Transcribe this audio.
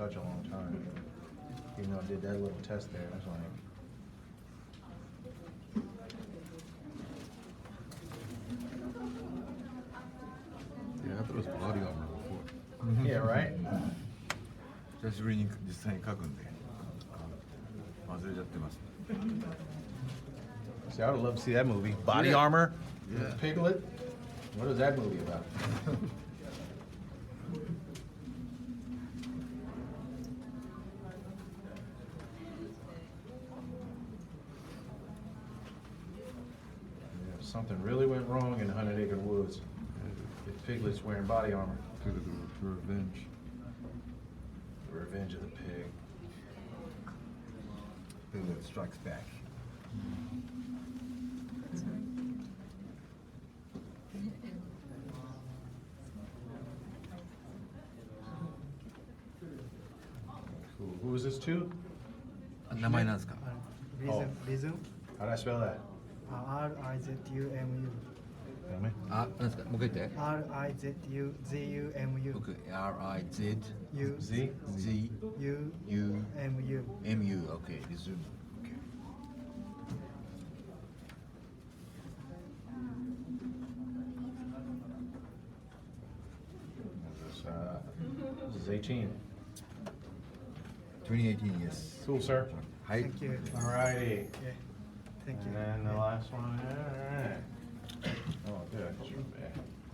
such a long time. Even though I did that little test there, I was like, Yeah, I thought it was body armor before. yeah, right? 久しぶりに実際に書くんで忘れちゃってます。 See, I would love to see that movie. Body Yeah. Armor? Yeah. Piglet? What is that movie about? Yeah, something really went wrong in 100 Acre Woods. If Piglet's wearing body armor. To the revenge. The Revenge of the Pig. Piglet strikes back. Who is this to? 名前なんですか？ Reason How do I spell that? RIZUMU Tell me. あ、なんですか？もう一回言って。 RIZUZUMU 僕 RIZ U Z? Z U U MU MU OK resume OK. This is 18. 2018 yes. Cool, sir. はい。 Thank you. Alrighty. Yeah. Thank you. And then the last one. Alright. Oh, good.